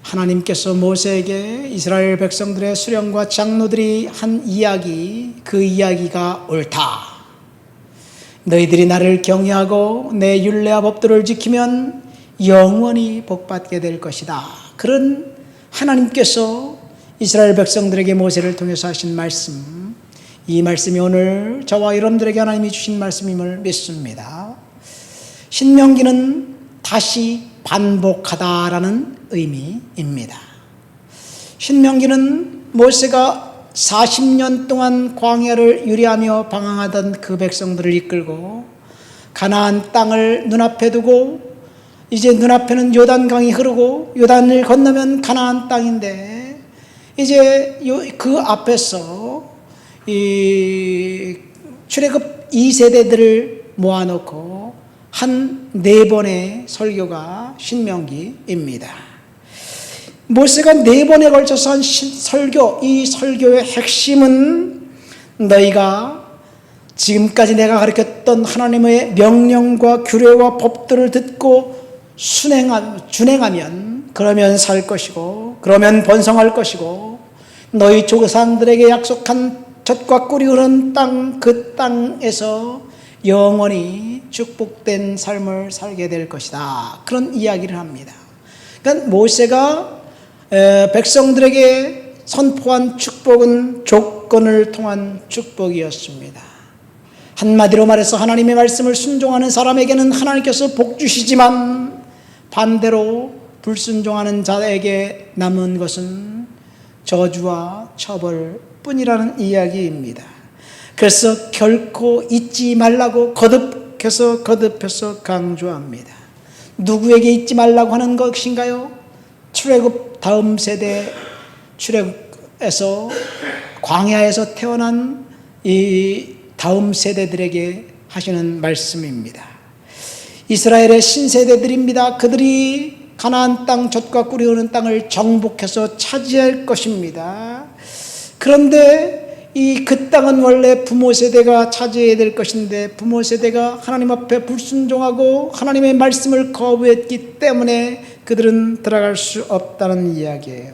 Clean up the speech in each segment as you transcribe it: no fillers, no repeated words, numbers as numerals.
하나님께서 모세에게 이스라엘 백성들의 수령과 장로들이 한 이야기, 그 이야기가 옳다. 너희들이 나를 경외하고 내 율례와 법도를 지키면 영원히 복받게 될 것이다. 그런 하나님께서 이스라엘 백성들에게 모세를 통해서 하신 말씀, 이 말씀이 오늘 저와 여러분들에게 하나님이 주신 말씀임을 믿습니다. 신명기는 다시 반복하다라는 의미입니다. 신명기는 모세가 40년 동안 광야를 유리하며 방황하던 그 백성들을 이끌고 가나안 땅을 눈앞에 두고, 이제 눈앞에는 요단강이 흐르고 요단을 건너면 가나안 땅인데, 이제 그 앞에서 이 출애굽 2세대들을 모아놓고 한 4번의 설교가 신명기입니다. 모세가 4번에 걸쳐서 한 설교, 이 설교의 핵심은 너희가 지금까지 내가 가르쳤던 하나님의 명령과 규례와 법들을 듣고 준행하면 그러면 살 것이고, 그러면 번성할 것이고, 너희 조상들에게 약속한 젖과 꿀이 흐르는 땅, 그 땅에서 영원히 축복된 삶을 살게 될 것이다. 그런 이야기를 합니다. 그러니까 모세가 백성들에게 선포한 축복은 조건을 통한 축복이었습니다. 한마디로 말해서 하나님의 말씀을 순종하는 사람에게는 하나님께서 복 주시지만, 반대로 불순종하는 자에게 남은 것은 저주와 처벌뿐이라는 이야기입니다. 그래서 결코 잊지 말라고 거듭해서 강조합니다. 누구에게 잊지 말라고 하는 것인가요? 출애굽 다음 세대, 출애굽에서 광야에서 태어난 이 다음 세대들에게 하시는 말씀입니다. 이스라엘의 신세대들입니다. 그들이 가나안 땅, 젖과 꿀이 흐르는 땅을 정복해서 차지할 것입니다. 그런데 그 땅은 원래 부모 세대가 차지해야 될 것인데, 부모 세대가 하나님 앞에 불순종하고 하나님의 말씀을 거부했기 때문에 그들은 들어갈 수 없다는 이야기예요.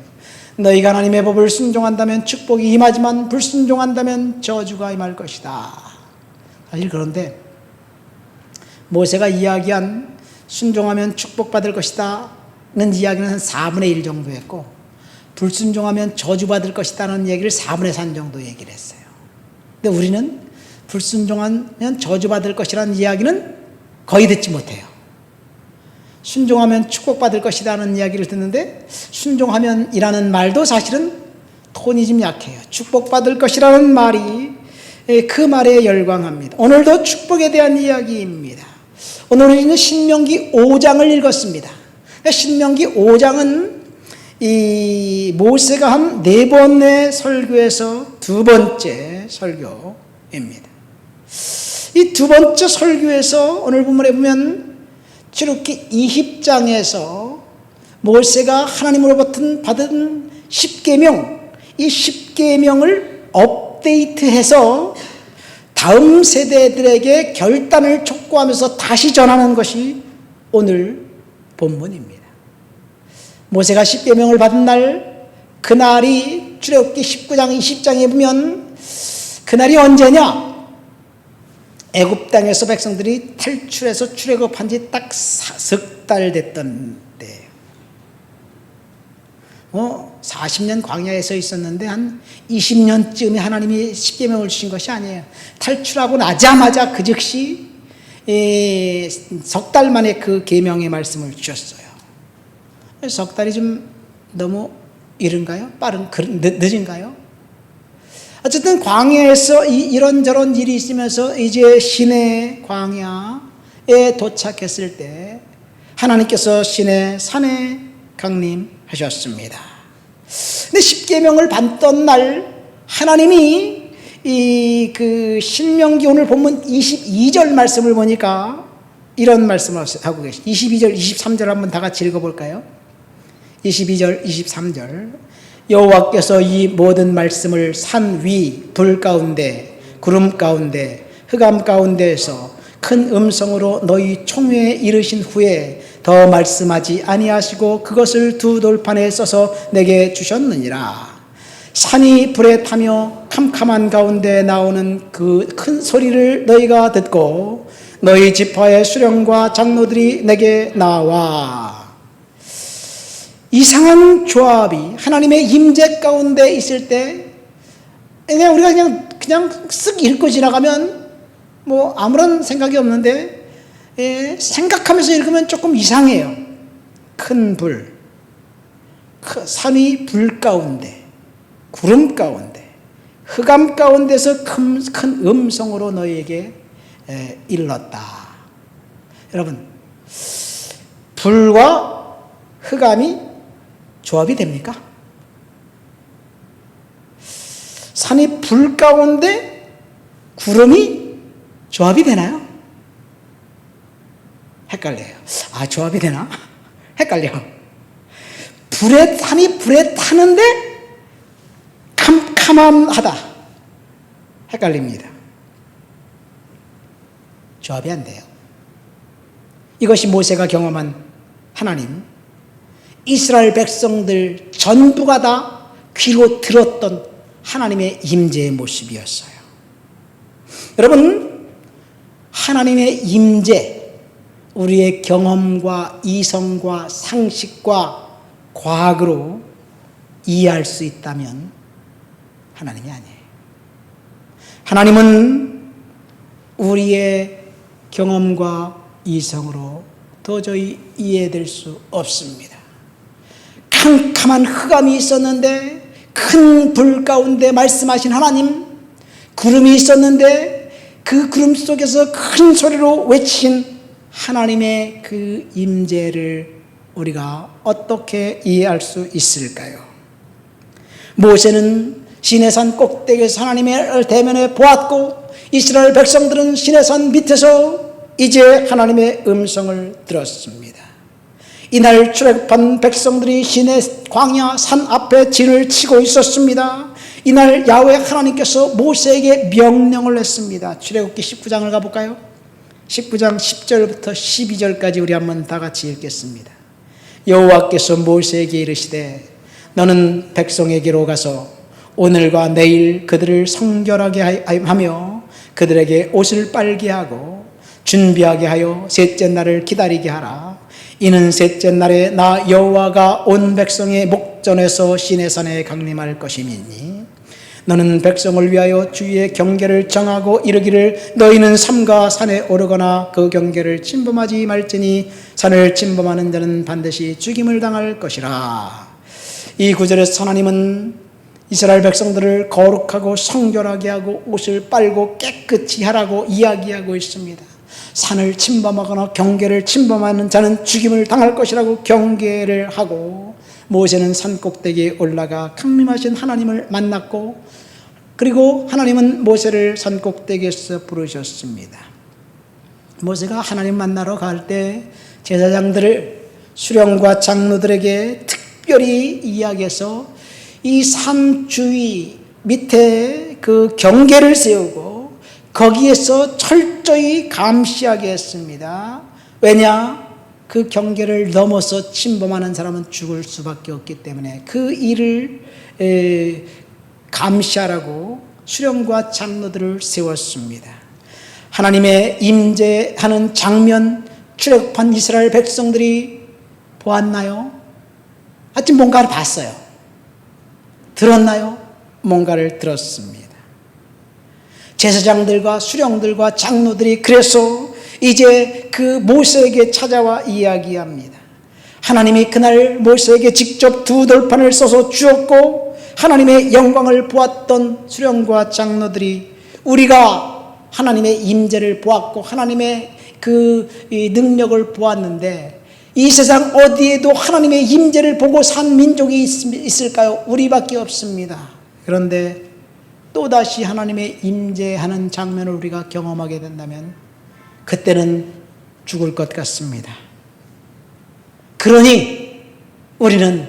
너희가 하나님의 법을 순종한다면 축복이 임하지만 불순종한다면 저주가 임할 것이다. 사실 그런데 모세가 이야기한 순종하면 축복받을 것이다는 이야기는 한 4분의 1 정도 했고, 불순종하면 저주받을 것이다는 얘기를 4분의 3 정도 얘기를 했어요. 근데 우리는 불순종하면 저주받을 것이라는 이야기는 거의 듣지 못해요. 순종하면 축복받을 것이라는 이야기를 듣는데, 순종하면 이라는 말도 사실은 톤이 좀 약해요. 축복받을 것이라는 말이, 그 말에 열광합니다. 오늘도 축복에 대한 이야기입니다. 오늘 우리는 신명기 5장을 읽었습니다. 신명기 5장은 이 모세가 한 4번의 설교에서 2번째 설교입니다. 이 2번째 설교에서 오늘 본문에 보면 출애굽기 20장에서 모세가 하나님으로부터 받은 10계명, 이 10계명을 업데이트해서 다음 세대들에게 결단을 촉구하면서 다시 전하는 것이 오늘 본문입니다. 모세가 10계명을 받은 날, 그날이 출애굽기 19장 20장에 보면 그날이 언제냐? 애굽 땅에서 백성들이 탈출해서 출애굽한 지 딱 석 달 됐던 때예요. 40년 광야에서 있었는데 한 20년쯤에 하나님이 10계명을 주신 것이 아니에요. 탈출하고 나자마자 그 즉시 석 달 만에 그 계명의 말씀을 주셨어요. 석 달이 좀 너무 이른가요? 늦은가요? 어쨌든 광야에서 이런저런 일이 있으면서 이제 시내 광야에 도착했을 때 하나님께서 시내 산에 강림하셨습니다. 근데 10계명을 받던 날 하나님이 그 신명기 오늘 본문 22절 말씀을 보니까 이런 말씀을 하고 계시죠. 22절, 23절 한번 다 같이 읽어볼까요? 22절, 23절. 여호와께서 이 모든 말씀을 산 위, 불 가운데, 구름 가운데, 흑암 가운데에서 큰 음성으로 너희 총회에 이르신 후에 더 말씀하지 아니하시고 그것을 두 돌판에 써서 내게 주셨느니라. 산이 불에 타며 캄캄한 가운데 나오는 그 큰 소리를 너희가 듣고 너희 지파의 수령과 장로들이 내게 나와. 이상한 조합이 하나님의 임재 가운데 있을 때 그냥 우리가 그냥 쓱 읽고 지나가면 뭐 아무런 생각이 없는데 생각하면서 읽으면 조금 이상해요. 큰 불, 산이 불 가운데, 구름 가운데, 흑암 가운데서 큰 음성으로 너희에게 일렀다. 여러분, 불과 흑암이 조합이 됩니까? 산이 불 가운데 구름이 조합이 되나요? 헷갈려요. 아, 조합이 되나? 헷갈려. 산이 불에 타는데 캄캄하다. 헷갈립니다. 조합이 안 돼요. 이것이 모세가 경험한 하나님, 이스라엘 백성들 전부가 다 귀로 들었던 하나님의 임재의 모습이었어요. 여러분, 하나님의 임재, 우리의 경험과 이성과 상식과 과학으로 이해할 수 있다면 하나님이 아니에요. 하나님은 우리의 경험과 이성으로 도저히 이해될 수 없습니다. 캄캄한 흑암이 있었는데 큰 불 가운데 말씀하신 하나님, 구름이 있었는데 그 구름 속에서 큰 소리로 외친 하나님의 그 임재를 우리가 어떻게 이해할 수 있을까요? 모세는 시내산 꼭대기에서 하나님의 대면에 보았고 이스라엘 백성들은 시내산 밑에서 이제 하나님의 음성을 들었습니다. 이날 출애굽한 백성들이 시내 광야 산 앞에 진을 치고 있었습니다. 이날 야훼 하나님께서 모세에게 명령을 했습니다. 출애굽기 19장을 가볼까요? 19장 10절부터 12절까지 우리 한번 다 같이 읽겠습니다. 여호와께서 모세에게 이르시되 너는 백성에게로 가서 오늘과 내일 그들을 성결하게 하며 그들에게 옷을 빨게 하고 준비하게 하여 셋째 날을 기다리게 하라. 이는 셋째 날에 나 여호와가 온 백성의 목전에서 시내산에 강림할 것임이니 너는 백성을 위하여 주의 경계를 정하고 이르기를 너희는 삼가 산에 오르거나 그 경계를 침범하지 말지니 산을 침범하는 자는 반드시 죽임을 당할 것이라. 이 구절에서 하나님은 이스라엘 백성들을 거룩하고 성결하게 하고 옷을 빨고 깨끗이 하라고 이야기하고 있습니다. 산을 침범하거나 경계를 침범하는 자는 죽임을 당할 것이라고 경계를 하고 모세는 산 꼭대기에 올라가 강림하신 하나님을 만났고 그리고 하나님은 모세를 산 꼭대기에서 부르셨습니다. 모세가 하나님 만나러 갈 때 제사장들을 수령과 장로들에게 특별히 이야기해서 이 산 주위 밑에 그 경계를 세우고 거기에서 철저히 감시하게 했습니다. 왜냐? 그 경계를 넘어서 침범하는 사람은 죽을 수밖에 없기 때문에 그 일을 감시하라고 수령과 장로들을 세웠습니다. 하나님의 임재하는 장면 출애굽한 이스라엘 백성들이 보았나요? 하여튼 뭔가를 봤어요. 들었나요? 뭔가를 들었습니다. 제사장들과 수령들과 장로들이 그래서 이제 그 모세에게 찾아와 이야기합니다. 하나님이 그날 모세에게 직접 두 돌판을 써서 주었고 하나님의 영광을 보았던 수령과 장로들이 우리가 하나님의 임재를 보았고 하나님의 그 능력을 보았는데 이 세상 어디에도 하나님의 임재를 보고 산 민족이 있을까요? 우리밖에 없습니다. 그런데 또다시 하나님의 임재하는 장면을 우리가 경험하게 된다면 그때는 죽을 것 같습니다. 그러니 우리는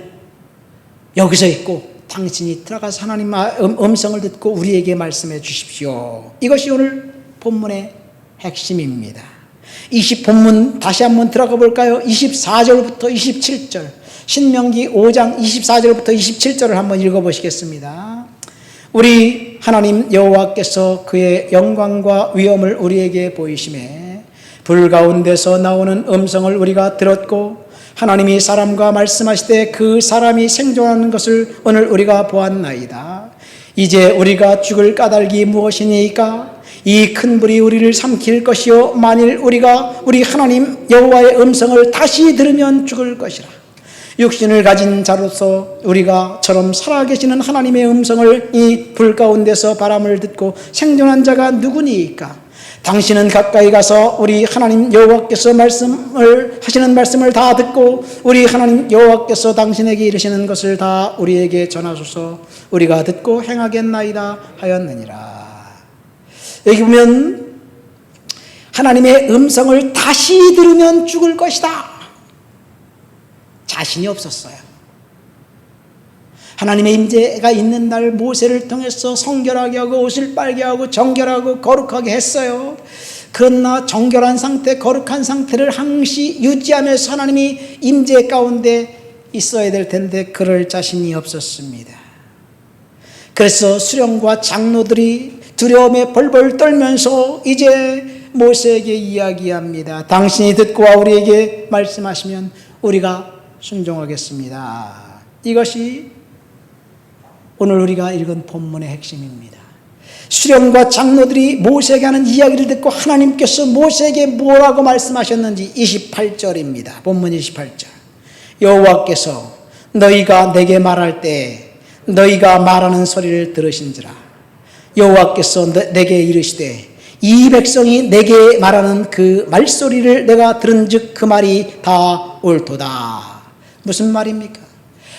여기서 있고 당신이 들어가서 하나님 음성을 듣고 우리에게 말씀해 주십시오. 이것이 오늘 본문의 핵심입니다. 본문 다시 한번 들어가 볼까요? 24절부터 27절, 신명기 5장 24절부터 27절을 한번 읽어보시겠습니다. 우리 하나님 여호와께서 그의 영광과 위엄을 우리에게 보이시매 불 가운데서 나오는 음성을 우리가 들었고 하나님이 사람과 말씀하시되 그 사람이 생존하는 것을 오늘 우리가 보았나이다. 이제 우리가 죽을 까닭이 무엇이니까? 이 큰 불이 우리를 삼킬 것이요 만일 우리가 우리 하나님 여호와의 음성을 다시 들으면 죽을 것이라. 육신을 가진 자로서 우리가처럼 살아계시는 하나님의 음성을 이 불 가운데서 바람을 듣고 생존한 자가 누구니까? 당신은 가까이 가서 우리 하나님 여호와께서 하시는 말씀을 다 듣고 우리 하나님 여호와께서 당신에게 이르시는 것을 다 우리에게 전하소서. 우리가 듣고 행하겠나이다 하였느니라. 여기 보면 하나님의 음성을 다시 들으면 죽을 것이다. 자신이 없었어요. 하나님의 임재가 있는 날 모세를 통해서 성결하게 하고 옷을 빨게 하고 정결하고 거룩하게 했어요. 그러나 정결한 상태, 거룩한 상태를 항시 유지하면서 하나님이 임재 가운데 있어야 될 텐데 그럴 자신이 없었습니다. 그래서 수령과 장로들이 두려움에 벌벌 떨면서 이제 모세에게 이야기합니다. 당신이 듣고 와 우리에게 말씀하시면 우리가 순종하겠습니다. 이것이 오늘 우리가 읽은 본문의 핵심입니다. 수령과 장로들이 모세에게 하는 이야기를 듣고 하나님께서 모세에게 뭐라고 말씀하셨는지 28절입니다. 본문 28절. 여호와께서 너희가 내게 말할 때 너희가 말하는 소리를 들으신지라. 여호와께서 내게 이르시되 이 백성이 내게 말하는 그 말소리를 내가 들은즉 그 말이 다 옳도다. 무슨 말입니까?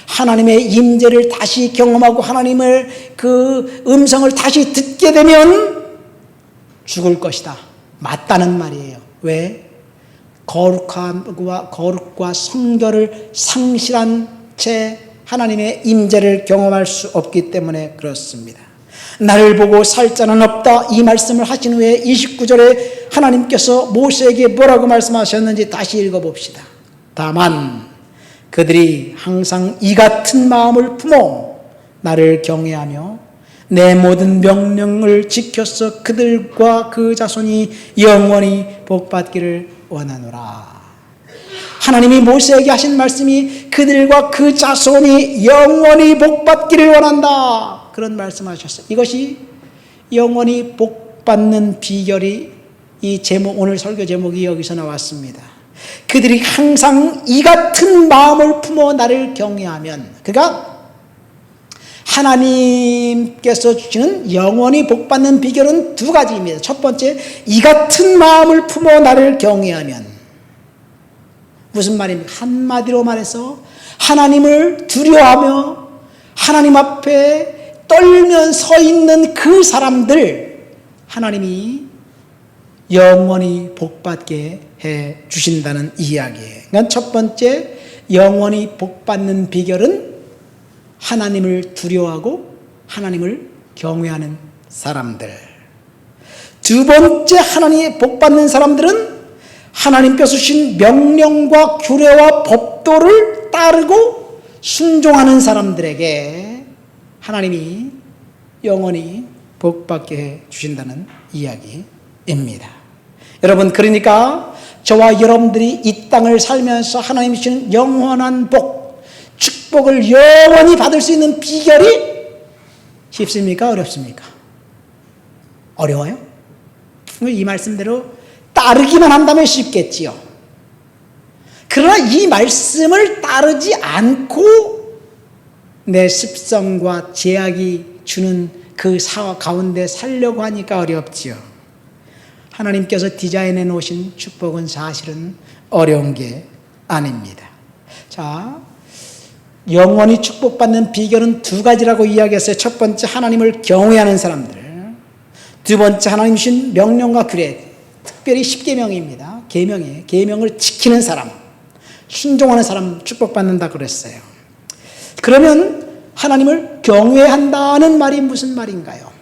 하나님의 임재를 다시 경험하고 하나님을 그 음성을 다시 듣게 되면 죽을 것이다. 맞다는 말이에요. 왜? 거룩과 성결을 상실한 채 하나님의 임재를 경험할 수 없기 때문에 그렇습니다. 나를 보고 살 자는 없다. 이 말씀을 하신 후에 29절에 하나님께서 모세에게 뭐라고 말씀하셨는지 다시 읽어봅시다. 다만 그들이 항상 이 같은 마음을 품어 나를 경외하며 내 모든 명령을 지켜서 그들과 그 자손이 영원히 복받기를 원하노라. 하나님이 모세에게 하신 말씀이 그들과 그 자손이 영원히 복받기를 원한다. 그런 말씀하셨어요. 이것이 영원히 복받는 비결이 이 제목, 오늘 설교 제목이 여기서 나왔습니다. 그들이 항상 이 같은 마음을 품어 나를 경외하면, 그러니까 하나님께서 주시는 영원히 복받는 비결은 두 가지입니다. 첫 번째, 이 같은 마음을 품어 나를 경외하면 무슨 말입니까? 한마디로 말해서 하나님을 두려워하며 하나님 앞에 떨면 서 있는 그 사람들 하나님이 영원히 복받게 해 주신다는 이야기예요. 그러니까 첫 번째 영원히 복받는 비결은 하나님을 두려워하고 하나님을 경외하는 사람들. 두 번째 하나님의 복받는 사람들은 하나님께서 주신 명령과 규례와 법도를 따르고 순종하는 사람들에게 하나님이 영원히 복받게 해 주신다는 이야기입니다. 여러분, 그러니까 저와 여러분들이 이 땅을 살면서 하나님이 주시는 영원한 복, 축복을 영원히 받을 수 있는 비결이 쉽습니까? 어렵습니까? 어려워요? 이 말씀대로 따르기만 한다면 쉽겠지요. 그러나 이 말씀을 따르지 않고 내 습성과 제약이 주는 그 사와 가운데 살려고 하니까 어렵지요. 하나님께서 디자인해 놓으신 축복은 사실은 어려운 게 아닙니다. 자, 영원히 축복받는 비결은 두 가지라고 이야기했어요. 첫 번째, 하나님을 경외하는 사람들. 두 번째, 하나님 주신 명령과 규례, 특별히 10계명입니다. 계명이에요. 계명을 지키는 사람, 순종하는 사람 축복받는다 그랬어요. 그러면 하나님을 경외한다는 말이 무슨 말인가요?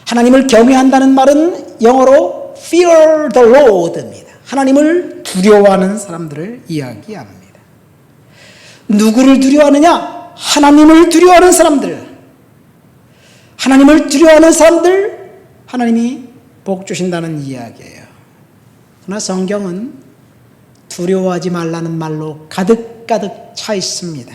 하나님을 경외한다는 말은 영어로 fear the Lord입니다. 하나님을 두려워하는 사람들을 이야기합니다. 누구를 두려워하느냐? 하나님을 두려워하는 사람들. 하나님을 두려워하는 사람들, 하나님이 복 주신다는 이야기예요. 그러나 성경은 두려워하지 말라는 말로 가득가득 차 있습니다.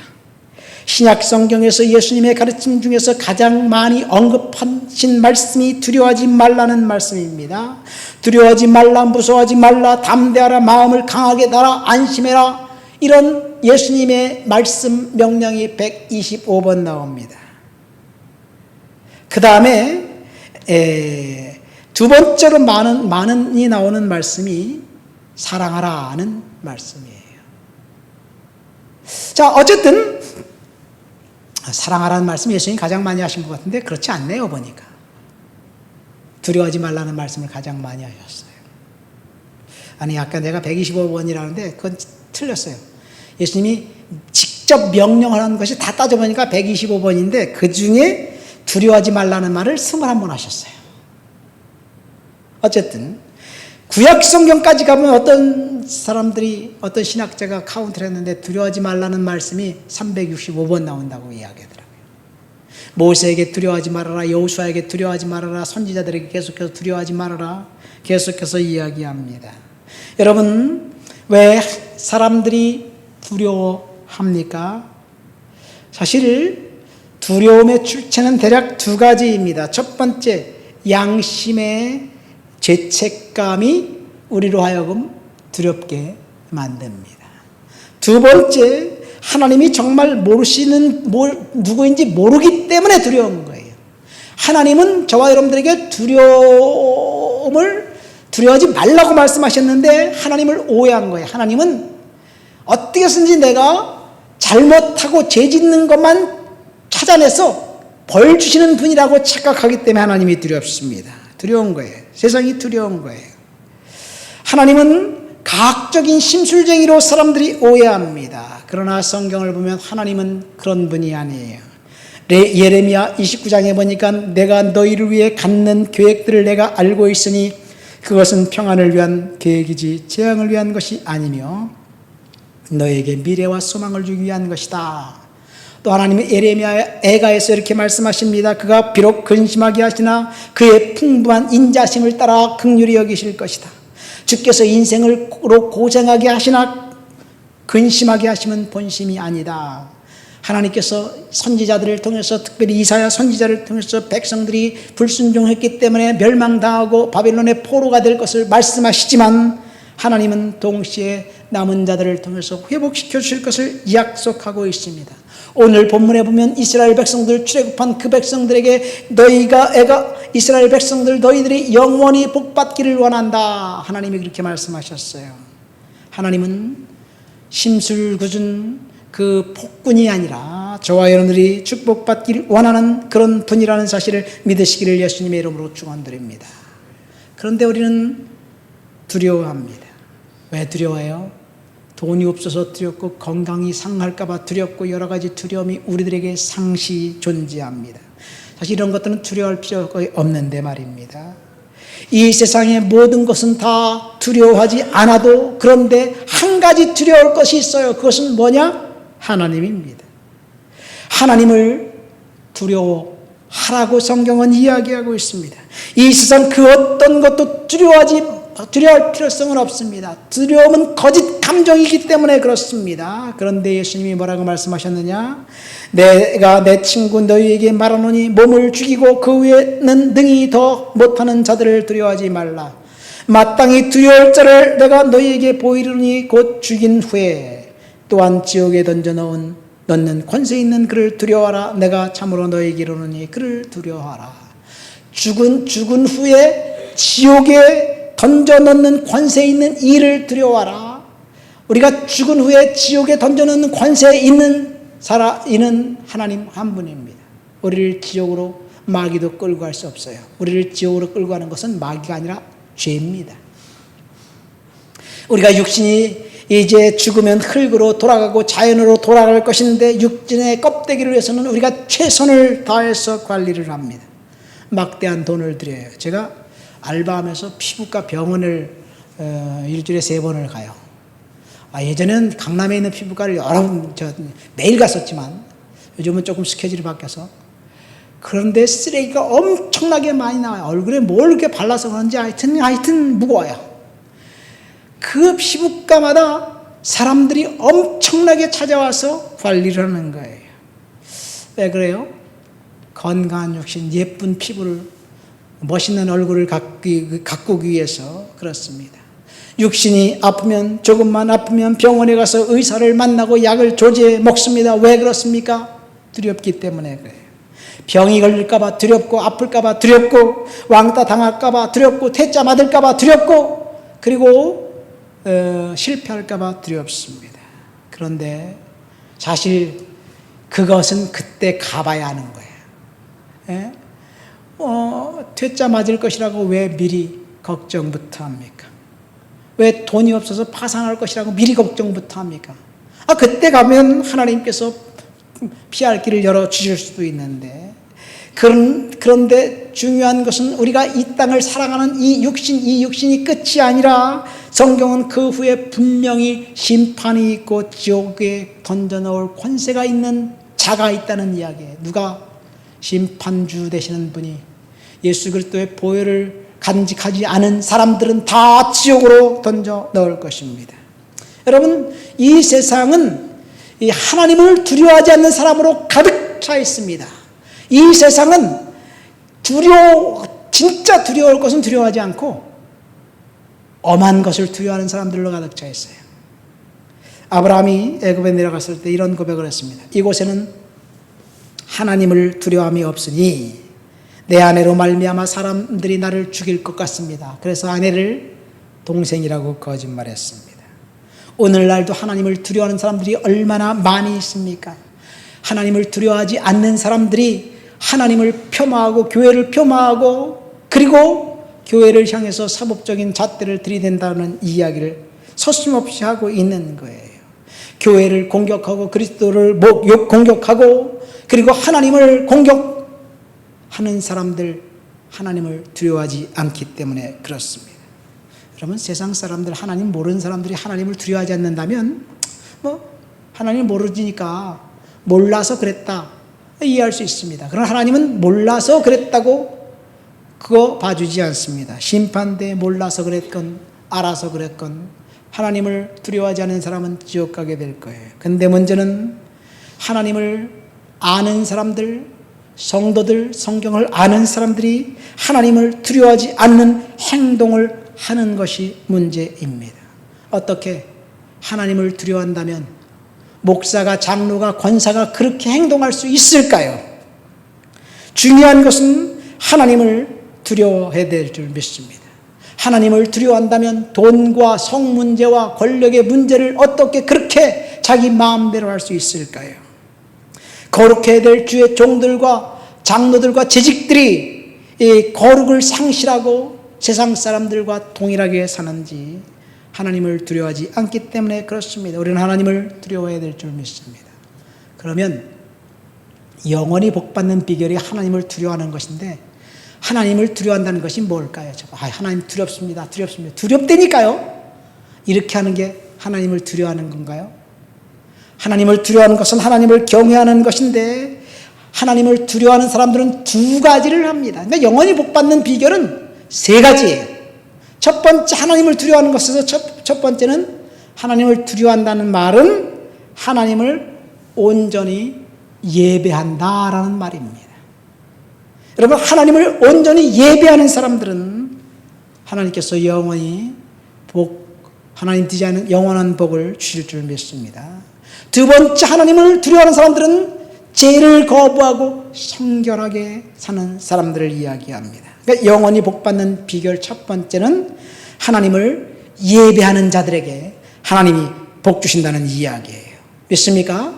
신약 성경에서 예수님의 가르침 중에서 가장 많이 언급하신 말씀이 두려워하지 말라는 말씀입니다. 두려워하지 말라, 무서워하지 말라, 담대하라, 마음을 강하게 달아, 안심해라. 이런 예수님의 말씀 명령이 125번 나옵니다. 그 다음에 두 번째로 많이 나오는 말씀이 사랑하라는 말씀이에요. 자, 어쨌든 사랑하라는 말씀 예수님이 가장 많이 하신 것 같은데 그렇지 않네요, 보니까. 두려워하지 말라는 말씀을 가장 많이 하셨어요. 아니, 아까 내가 125번이라는데 그건 틀렸어요. 예수님이 직접 명령하는 것이 다 따져보니까 125번인데 그 중에 두려워하지 말라는 말을 21번 하셨어요. 어쨌든 구약 성경까지 가면 어떤 사람들이, 어떤 신학자가 카운트를 했는데 두려워하지 말라는 말씀이 365번 나온다고 이야기하더라고요. 모세에게 두려워하지 말아라, 여호수아에게 두려워하지 말아라, 선지자들에게 계속해서 두려워하지 말아라, 계속해서 이야기합니다. 여러분, 왜 사람들이 두려워합니까? 사실 두려움의 출처는 대략 두 가지입니다. 첫 번째, 양심의 죄책감이 우리로 하여금 두렵게 만듭니다. 두 번째, 하나님이 정말 누구인지 모르기 때문에 두려운 거예요. 하나님은 저와 여러분들에게 두려워하지 말라고 말씀하셨는데 하나님을 오해한 거예요. 하나님은 어떻게 해서든지 내가 잘못하고 죄 짓는 것만 찾아내서 벌 주시는 분이라고 착각하기 때문에 하나님이 두렵습니다. 두려운 거예요. 세상이 두려운 거예요. 하나님은 과학적인 심술쟁이로 사람들이 오해합니다. 그러나 성경을 보면 하나님은 그런 분이 아니에요. 예레미야 29장에 보니까 내가 너희를 위해 갖는 계획들을 내가 알고 있으니 그것은 평안을 위한 계획이지 재앙을 위한 것이 아니며 너에게 미래와 소망을 주기 위한 것이다. 또 하나님은 예레미야 애가에서 이렇게 말씀하십니다. 그가 비록 근심하게 하시나 그의 풍부한 인자심을 따라 긍휼히 여기실 것이다. 주께서 인생으로 고생하게 하시나 근심하게 하시면 본심이 아니다. 하나님께서 선지자들을 통해서, 특별히 이사야 선지자를 통해서 백성들이 불순종했기 때문에 멸망당하고 바벨론의 포로가 될 것을 말씀하시지만 하나님은 동시에 남은 자들을 통해서 회복시켜 주실 것을 약속하고 있습니다. 오늘 본문에 보면 이스라엘 백성들, 출애굽한 그 백성들에게 이스라엘 백성들 너희들이 영원히 복받기를 원한다. 하나님이 그렇게 말씀하셨어요. 하나님은 심술궂은 그 폭군이 아니라 저와 여러분들이 축복받기를 원하는 그런 분이라는 사실을 믿으시기를 예수님의 이름으로 축원드립니다. 그런데 우리는 두려워합니다. 왜 두려워해요? 돈이 없어서 두렵고 건강이 상할까 봐 두렵고 여러 가지 두려움이 우리들에게 상시 존재합니다. 사실 이런 것들은 두려워할 필요가 없는데 말입니다. 이 세상의 모든 것은 다 두려워하지 않아도 그런데 한 가지 두려울 것이 있어요. 그것은 뭐냐? 하나님입니다. 하나님을 두려워하라고 성경은 이야기하고 있습니다. 이 세상 그 어떤 것도 두려워할 필요성은 없습니다. 두려움은 거짓 감정이기 때문에 그렇습니다. 그런데 예수님이 뭐라고 말씀하셨느냐? 내가 내 친구 너희에게 말하노니 몸을 죽이고 그 외에는 능히 더 못하는 자들을 두려워하지 말라. 마땅히 두려울 자를 내가 너희에게 보이리니 곧 죽인 후에 또한 지옥에 넣는 권세 있는 그를 두려워하라. 내가 참으로 너희에게 이르노니 그를 두려워하라. 죽은 후에 지옥에 던져넣는 권세 있는 이를 두려워하라. 우리가 죽은 후에 지옥에 던져넣는 권세 있는 이는 하나님 한 분입니다. 우리를 지옥으로 마귀도 끌고 갈 수 없어요. 우리를 지옥으로 끌고 가는 것은 마귀가 아니라 죄입니다. 우리가 육신이 이제 죽으면 흙으로 돌아가고 자연으로 돌아갈 것인데 육신의 껍데기를 위해서는 우리가 최선을 다해서 관리를 합니다. 막대한 돈을 들여요. 제가 알바하면서 피부과 병원을 일주일에 3번을 가요. 예전에는 강남에 있는 피부과를 매일 갔었지만 요즘은 조금 스케줄이 바뀌어서, 그런데 쓰레기가 엄청나게 많이 나와요. 얼굴에 뭘 이렇게 발라서 그런지 하여튼 무거워요. 그 피부과마다 사람들이 엄청나게 찾아와서 관리를 하는 거예요. 왜 그래요? 건강한 육신, 예쁜 피부를, 멋있는 얼굴을 가꾸기 위해서 그렇습니다. 육신이 아프면, 조금만 아프면 병원에 가서 의사를 만나고 약을 조제해 먹습니다. 왜 그렇습니까? 두렵기 때문에 그래요. 병이 걸릴까봐 두렵고, 아플까봐 두렵고, 왕따 당할까봐 두렵고, 퇴짜 맞을까봐 두렵고, 그리고 실패할까봐 두렵습니다. 그런데 사실 그것은 그때 가봐야 하는 거예요. 퇴짜 맞을 것이라고 왜 미리 걱정부터 합니까? 왜 돈이 없어서 파산할 것이라고 미리 걱정부터 합니까? 그때 가면 하나님께서 피할 길을 열어주실 수도 있는데, 그런데 중요한 것은 우리가 이 땅을 살아가는 이 육신이 끝이 아니라 성경은 그 후에 분명히 심판이 있고 지옥에 던져넣을 권세가 있는 자가 있다는 이야기예요. 누가? 심판주 되시는 분이, 예수 그리스도의 보혈을 간직하지 않은 사람들은 다 지옥으로 던져 넣을 것입니다. 여러분, 이 세상은 이 하나님을 두려워하지 않는 사람으로 가득 차 있습니다. 이 세상은 진짜 두려울 것은 두려워하지 않고 엄한 것을 두려워하는 사람들로 가득 차 있어요. 아브라함이 애굽에 내려갔을 때 이런 고백을 했습니다. 이곳에는 하나님을 두려움이 없으니 내 아내로 말미암아 사람들이 나를 죽일 것 같습니다. 그래서 아내를 동생이라고 거짓말했습니다. 오늘날도 하나님을 두려워하는 사람들이 얼마나 많이 있습니까? 하나님을 두려워하지 않는 사람들이 하나님을 폄하하고 교회를 폄하하고, 그리고 교회를 향해서 사법적인 잣대를 들이댄다는 이야기를 서슴없이 하고 있는 거예요. 교회를 공격하고 그리스도를 공격하고, 그리고 하나님을 공격하는 사람들, 하나님을 두려워하지 않기 때문에 그렇습니다. 그러면 세상 사람들, 하나님 모르는 사람들이 하나님을 두려워하지 않는다면 하나님 모르니까 몰라서 그랬다 이해할 수 있습니다. 그러나 하나님은 몰라서 그랬다고 그거 봐주지 않습니다. 심판대에 몰라서 그랬건 알아서 그랬건 하나님을 두려워하지 않는 사람은 지옥 가게 될 거예요. 근데 문제는 하나님을 아는 사람들, 성도들, 성경을 아는 사람들이 하나님을 두려워하지 않는 행동을 하는 것이 문제입니다. 어떻게? 하나님을 두려워한다면 목사가, 장로가, 권사가 그렇게 행동할 수 있을까요? 중요한 것은 하나님을 두려워해야 될 줄 믿습니다. 하나님을 두려워한다면 돈과 성 문제와 권력의 문제를 어떻게 그렇게 자기 마음대로 할 수 있을까요? 거룩해야 될 주의 종들과 장로들과 재직들이 이 거룩을 상실하고 세상 사람들과 동일하게 사는지 하나님을 두려워하지 않기 때문에 그렇습니다. 우리는 하나님을 두려워해야 될 줄 믿습니다. 그러면 영원히 복받는 비결이 하나님을 두려워하는 것인데, 하나님을 두려워한다는 것이 뭘까요? 하나님 두렵습니다. 두렵다니까요. 이렇게 하는 게 하나님을 두려워하는 건가요? 하나님을 두려워하는 것은 하나님을 경외하는 것인데, 하나님을 두려워하는 사람들은 2가지를 합니다. 그러니까 영원히 복받는 비결은 3가지예요. 첫 번째, 하나님을 두려워하는 것에서 첫 번째는, 하나님을 두려워한다는 말은 하나님을 온전히 예배한다라는 말입니다. 여러분, 하나님을 온전히 예배하는 사람들은 하나님께서 영원히 하나님 되지 않은 영원한 복을 주실 줄 믿습니다. 2번째, 하나님을 두려워하는 사람들은 죄를 거부하고 성결하게 사는 사람들을 이야기합니다. 그러니까 영원히 복받는 비결 첫 번째는 하나님을 예배하는 자들에게 하나님이 복 주신다는 이야기예요. 믿습니까?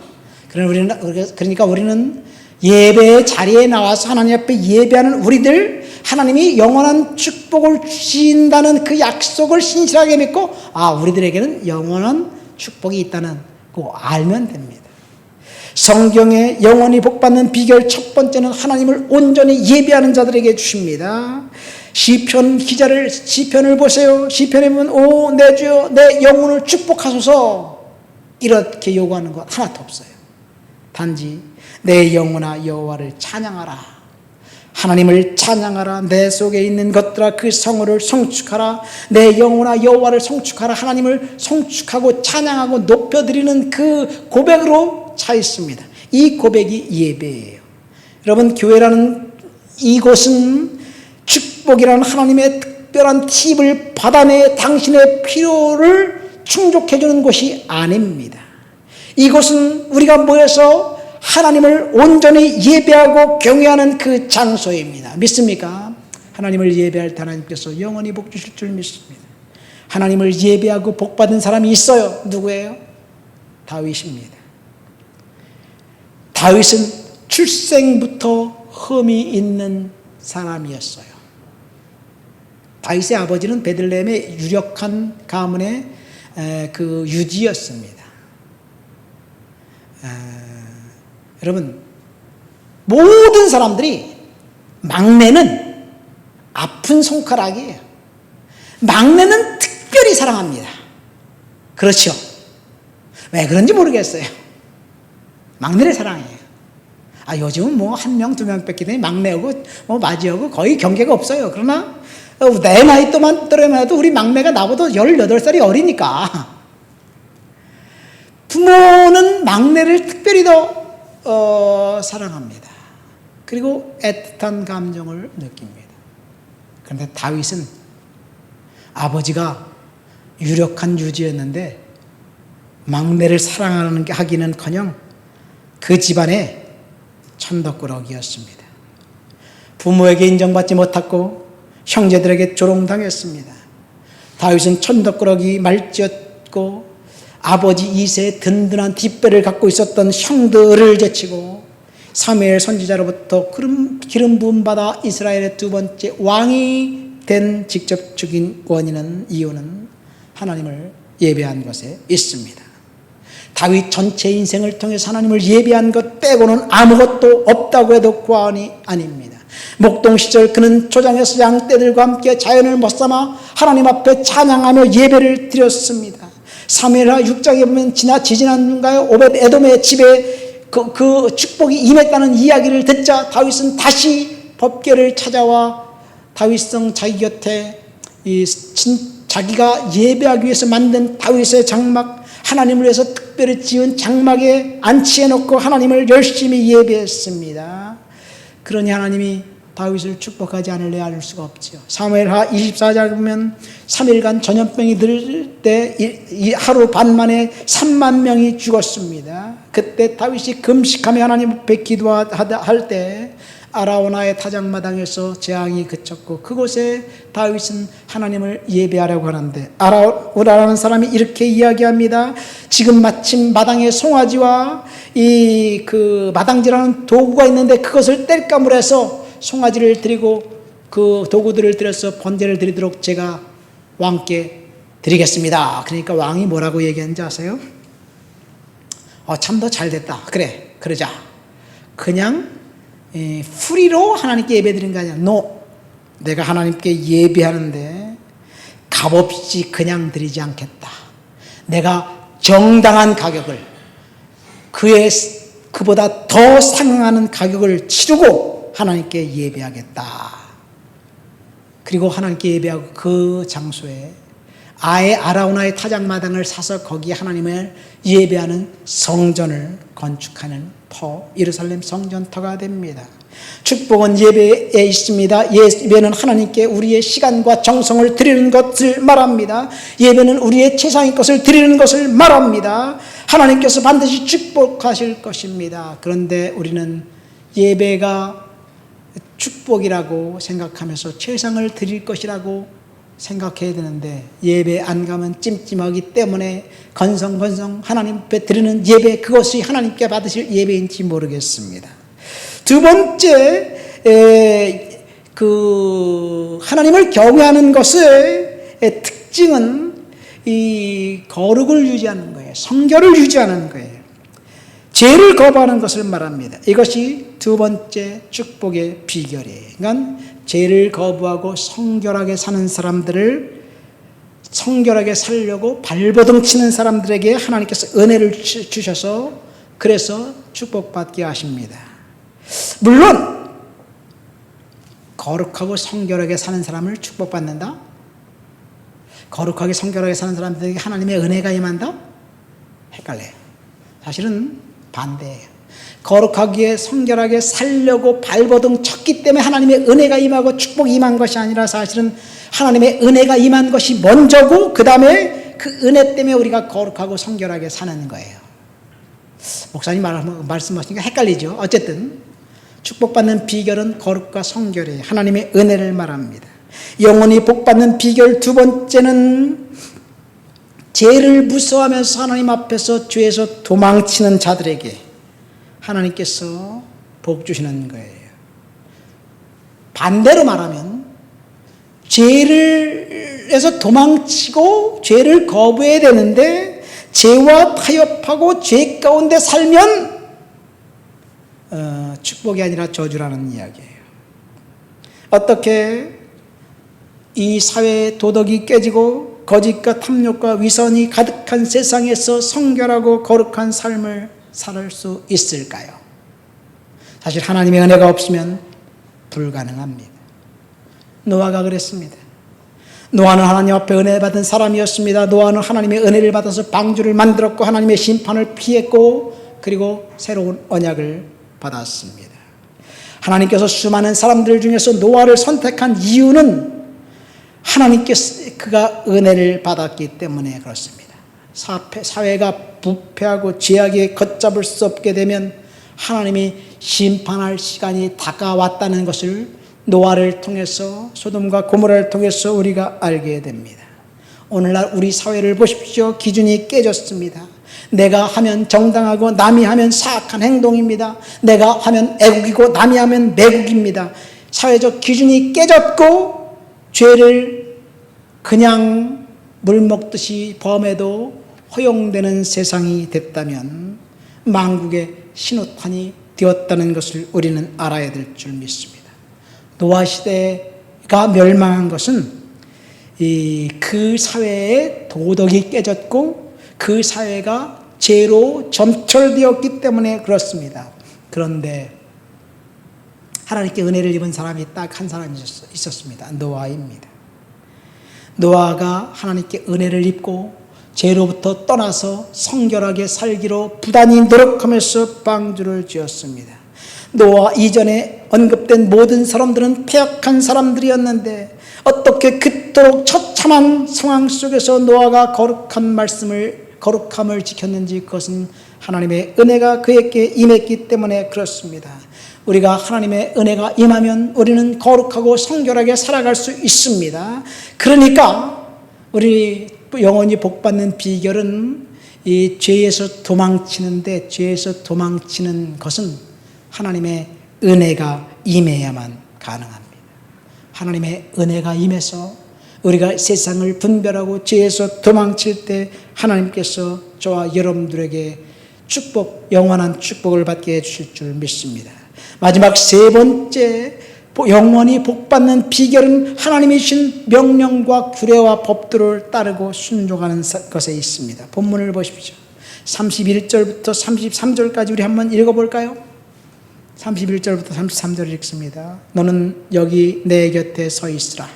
그러니까 우리는 예배의 자리에 나와서 하나님 앞에 예배하는 우리들, 하나님이 영원한 축복을 주신다는 그 약속을 신실하게 믿고, 우리들에게는 영원한 축복이 있다는 거 알면 됩니다. 성경에 영원히 복받는 비결 첫 번째는 하나님을 온전히 예배하는 자들에게 주십니다. 시편 기자를 시편을 보세요. 시편에 보면 오 내 주여 내 영혼을 축복하소서 이렇게 요구하는 것 하나도 없어요. 단지 내 영혼아 여호와를 찬양하라. 하나님을 찬양하라. 내 속에 있는 것들아 그 성호를 성축하라. 내 영혼아 여호와를 성축하라. 하나님을 성축하고 찬양하고 높여드리는 그 고백으로 차 있습니다. 이 고백이 예배예요. 여러분, 교회라는 이곳은 축복이라는 하나님의 특별한 팁을 받아내 당신의 필요를 충족해주는 곳이 아닙니다. 이곳은 우리가 모여서 하나님을 온전히 예배하고 경외하는 그 장소입니다. 믿습니까? 하나님을 예배할 때 하나님께서 영원히 복 주실 줄 믿습니다. 하나님을 예배하고 복 받은 사람이 있어요. 누구예요? 다윗입니다. 다윗은 출생부터 흠이 있는 사람이었어요. 다윗의 아버지는 베들레헴의 유력한 가문의 그 유지였습니다. 여러분, 모든 사람들이 막내는 아픈 손가락이에요. 막내는 특별히 사랑합니다. 그렇죠? 왜 그런지 모르겠어요. 막내를 사랑해요. 요즘은 뭐 한 명, 두 명 뺏기 되니 막내하고 뭐 맞이하고 거의 경계가 없어요. 그러나 내 나이 또만 들어도 우리 막내가 나보다 18살이 어리니까 부모는 막내를 특별히 더 사랑합니다. 그리고 애틋한 감정을 느낍니다. 그런데 다윗은 아버지가 유력한 유지였는데 막내를 사랑하는 게 하기는커녕 그 집안의 천덕꾸러기였습니다. 부모에게 인정받지 못했고 형제들에게 조롱당했습니다. 다윗은 천덕꾸러기 말지었고 아버지 이새의 든든한 뒷배를 갖고 있었던 형들을 제치고 사무엘 선지자로부터 기름 부음 받아 이스라엘의 두 번째 왕이 된 직접적인 이유는 하나님을 예배한 것에 있습니다. 다윗 전체 인생을 통해서 하나님을 예배한 것 빼고는 아무것도 없다고 해도 과언이 아닙니다. 목동 시절 그는 초장에서 양떼들과 함께 자연을 못삼아 하나님 앞에 찬양하며 예배를 드렸습니다. 사무엘하 6장에 보면 지지난가요 오벳 에돔의 집에 그 축복이 임했다는 이야기를 듣자 다윗은 다시 법궤를 찾아와 다윗성 자기 곁에 자기가 예배하기 위해서 만든 다윗의 장막, 하나님을 위해서 특별히 지은 장막에 안치해 놓고 하나님을 열심히 예배했습니다. 그러니 하나님이 다윗을 축복하지 않을래 알 수가 없죠. 사무엘하 24장에 보면 3일간 전염병이 들 때 하루 반 만에 3만 명이 죽었습니다. 그때 다윗이 금식하며 하나님 앞에 기도할 때 아라우나의 타작마당에서 재앙이 그쳤고 그곳에 다윗은 하나님을 예배하려고 하는데 아라우나라는 사람이 이렇게 이야기합니다. 지금 마침 마당에 송아지와 그 마당질하는 도구가 있는데 그것을 뗄감을 해서 송아지를 드리고 그 도구들을 들여서 번제를 드리도록 제가 왕께 드리겠습니다. 그러니까 왕이 뭐라고 얘기했는지 아세요? 참 더 잘됐다. 그래, 그러자. 그냥 풀이로 하나님께 예배드린 거 아니야. 내가 하나님께 예배하는데 값없이 그냥 드리지 않겠다. 내가 정당한 가격을 그보다 더 상응하는 가격을 치르고 하나님께 예배하겠다. 그리고 하나님께 예배하고 그 장소에 아예 아라우나의 타작마당을 사서 거기에 하나님을 예배하는 성전을 건축하는 예루살렘 성전터가 됩니다. 축복은 예배에 있습니다. 예배는 하나님께 우리의 시간과 정성을 드리는 것을 말합니다. 예배는 우리의 최상의 것을 드리는 것을 말합니다. 하나님께서 반드시 축복하실 것입니다. 그런데 우리는 예배가 축복이라고 생각하면서 최상을 드릴 것이라고 생각해야 되는데 예배 안 가면 찜찜하기 때문에 건성건성 하나님 앞에 드리는 예배, 그것이 하나님께 받으실 예배인지 모르겠습니다. 두 번째, 하나님을 경외하는 것의 특징은 이 거룩을 유지하는 거예요. 성결을 유지하는 거예요. 죄를 거부하는 것을 말합니다. 이것이 두 번째 축복의 비결이에요. 그러니까 죄를 거부하고 성결하게 사는 사람들을 성결하게 살려고 발버둥 치는 사람들에게 하나님께서 은혜를 주셔서 그래서 축복받게 하십니다. 물론 거룩하고 성결하게 사는 사람을 축복받는다? 거룩하게 성결하게 사는 사람들에게 하나님의 은혜가 임한다? 헷갈려요. 사실은 반대예요. 거룩하게 성결하게 살려고 발버둥 쳤기 때문에 하나님의 은혜가 임하고 축복이 임한 것이 아니라 사실은 하나님의 은혜가 임한 것이 먼저고 그 다음에 그 은혜 때문에 우리가 거룩하고 성결하게 사는 거예요. 목사님 말씀하시니까 헷갈리죠. 어쨌든 축복받는 비결은 거룩과 성결이에요. 하나님의 은혜를 말합니다. 영원히 복받는 비결 두 번째는 죄를 무서워하면서 하나님 앞에서 죄에서 도망치는 자들에게 하나님께서 복 주시는 거예요. 반대로 말하면 죄를에서 도망치고 죄를 거부해야 되는데 죄와 타협하고 죄 가운데 살면 축복이 아니라 저주라는 이야기예요. 어떻게 이 사회의 도덕이 깨지고 거짓과 탐욕과 위선이 가득한 세상에서 성결하고 거룩한 삶을 살 수 있을까요? 사실 하나님의 은혜가 없으면 불가능합니다. 노아가 그랬습니다. 노아는 하나님 앞에 은혜 받은 사람이었습니다. 노아는 하나님의 은혜를 받아서 방주를 만들었고 하나님의 심판을 피했고 그리고 새로운 언약을 받았습니다. 하나님께서 수많은 사람들 중에서 노아를 선택한 이유는 하나님께서 그가 은혜를 받았기 때문에 그렇습니다. 사회가 부패하고 죄악에 걷잡을 수 없게 되면 하나님이 심판할 시간이 다가왔다는 것을 노아를 통해서 소돔과 고모라를 통해서 우리가 알게 됩니다. 오늘날 우리 사회를 보십시오. 기준이 깨졌습니다. 내가 하면 정당하고 남이 하면 사악한 행동입니다. 내가 하면 애국이고 남이 하면 매국입니다. 사회적 기준이 깨졌고 죄를 그냥 물 먹듯이 범해도 허용되는 세상이 됐다면 만국의 신호탄이 되었다는 것을 우리는 알아야 될 줄 믿습니다. 노아 시대가 멸망한 것은 그 사회의 도덕이 깨졌고 그 사회가 죄로 점철되었기 때문에 그렇습니다. 그런데 하나님께 은혜를 입은 사람이 딱 한 사람이 있었습니다. 노아입니다. 노아가 하나님께 은혜를 입고 죄로부터 떠나서 성결하게 살기로 부단히 노력하면서 방주를 지었습니다. 노아 이전에 언급된 모든 사람들은 패역한 사람들이었는데 어떻게 그토록 처참한 상황 속에서 노아가 거룩함을 지켰는지 그것은 하나님의 은혜가 그에게 임했기 때문에 그렇습니다. 우리가 하나님의 은혜가 임하면 우리는 거룩하고 성결하게 살아갈 수 있습니다. 그러니까 우리 영원히 복받는 비결은 이 죄에서 도망치는데 죄에서 도망치는 것은 하나님의 은혜가 임해야만 가능합니다. 하나님의 은혜가 임해서 우리가 세상을 분별하고 죄에서 도망칠 때 하나님께서 저와 여러분들에게 축복, 영원한 축복을 받게 해주실 줄 믿습니다. 마지막 세 번째 영원히 복받는 비결은 하나님이 주신 명령과 규례와 법도를 따르고 순종하는 것에 있습니다. 본문을 보십시오. 31절부터 33절까지 우리 한번 읽어볼까요? 31절부터 33절을 읽습니다. 너는 여기 내 곁에 서 있으라.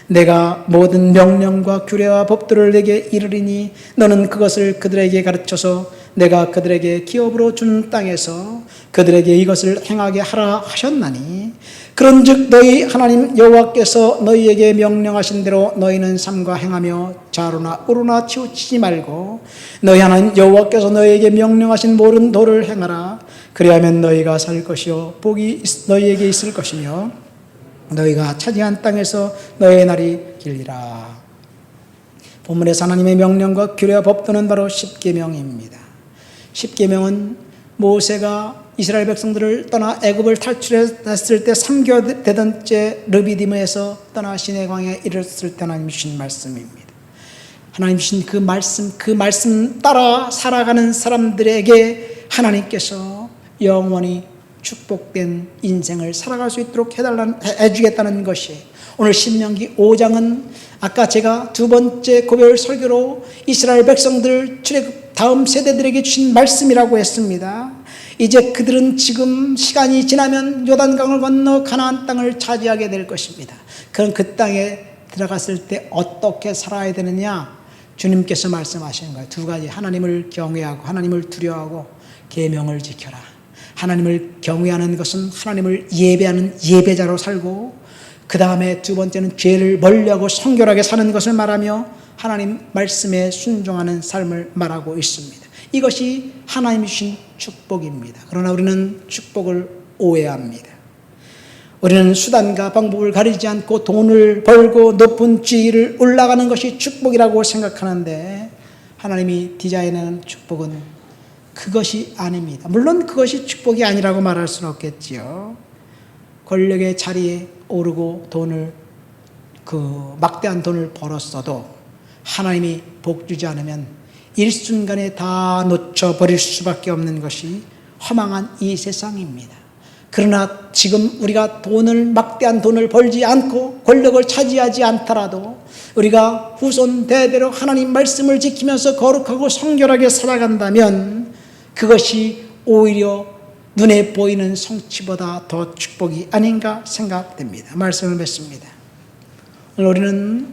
내가 모든 명령과 규례와 법도를 내게 이르리니 너는 그것을 그들에게 가르쳐서 내가 그들에게 기업으로 준 땅에서 그들에게 이것을 행하게 하라 하셨나니 그런즉 너희 하나님 여호와께서 너희에게 명령하신 대로 너희는 삼가 행하며 좌로나 우로나 치우치지 말고 너희 하나님 여호와께서 너희에게 명령하신 모든 도를 행하라. 그리하면 너희가 살 것이요 복이 너희에게 있을 것이며 너희가 차지한 땅에서 너희의 날이 길리라. 본문에서 하나님의 명령과 규례와 법도는 바로 십계명입니다. 십계명은 모세가 이스라엘 백성들을 떠나 애굽을 탈출했을 때 3개월 되던 째 르비딤에서 떠나 시내강에 이르렀을 때 하나님 주신 말씀입니다. 하나님 주신 그 말씀 따라 살아가는 사람들에게 하나님께서 영원히 축복된 인생을 살아갈 수 있도록 해주겠다는 것이 오늘 신명기 5장은 아까 제가 두 번째 고별 설교로 이스라엘 백성들 출애굽 다음 세대들에게 주신 말씀이라고 했습니다. 이제 그들은 지금 시간이 지나면 요단강을 건너 가나안 땅을 차지하게 될 것입니다. 그럼 그 땅에 들어갔을 때 어떻게 살아야 되느냐? 주님께서 말씀하시는 거예요. 두 가지. 하나님을 경외하고 하나님을 두려워하고 계명을 지켜라. 하나님을 경외하는 것은 하나님을 예배하는 예배자로 살고, 그 다음에 두 번째는 죄를 멀리하고 성결하게 사는 것을 말하며 하나님 말씀에 순종하는 삶을 말하고 있습니다. 이것이 하나님이 주신 축복입니다. 그러나 우리는 축복을 오해합니다. 우리는 수단과 방법을 가리지 않고 돈을 벌고 높은 지위를 올라가는 것이 축복이라고 생각하는데, 하나님이 디자인하는 축복은 그것이 아닙니다. 물론 그것이 축복이 아니라고 말할 수는 없겠지요. 권력의 자리에 오르고 막대한 돈을 벌었어도 하나님이 복 주지 않으면 일순간에 다 놓쳐버릴 수밖에 없는 것이 허망한 이 세상입니다. 그러나 지금 우리가 막대한 돈을 벌지 않고 권력을 차지하지 않더라도 우리가 후손 대대로 하나님 말씀을 지키면서 거룩하고 성결하게 살아간다면 그것이 오히려 눈에 보이는 성취보다 더 축복이 아닌가 생각됩니다. 말씀을 맺습니다. 오늘 우리는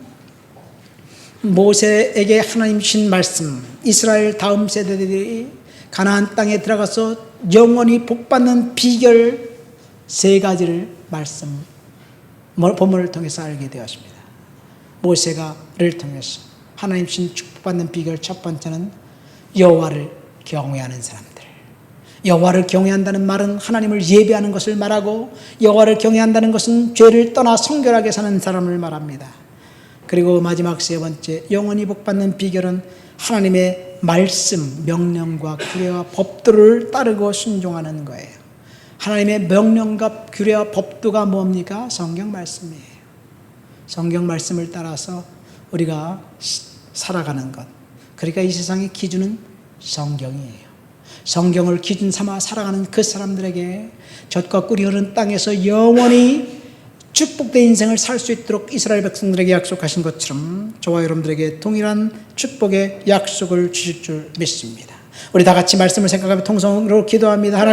모세에게 하나님 주신 말씀, 이스라엘 다음 세대들이 가나안 땅에 들어가서 영원히 복받는 비결 세 가지를 본문을 통해서 알게 되었습니다. 모세가를 통해서 하나님 주신 축복받는 비결 첫 번째는 여호와를 경외하는 사람들. 여호와를 경외한다는 말은 하나님을 예배하는 것을 말하고, 여호와를 경외한다는 것은 죄를 떠나 성결하게 사는 사람을 말합니다. 그리고 마지막 세 번째, 영원히 복받는 비결은 하나님의 말씀, 명령과 규례와 법도를 따르고 순종하는 거예요. 하나님의 명령과 규례와 법도가 뭡니까? 성경 말씀이에요. 성경 말씀을 따라서 우리가 살아가는 것. 그러니까 이 세상의 기준은 성경이에요. 성경을 기준 삼아 살아가는 그 사람들에게 젖과 꿀이 흐르는 땅에서 영원히 축복된 인생을 살 수 있도록 이스라엘 백성들에게 약속하신 것처럼 저와 여러분들에게 동일한 축복의 약속을 주실 줄 믿습니다. 우리 다 같이 말씀을 생각하며 통성으로 기도합니다.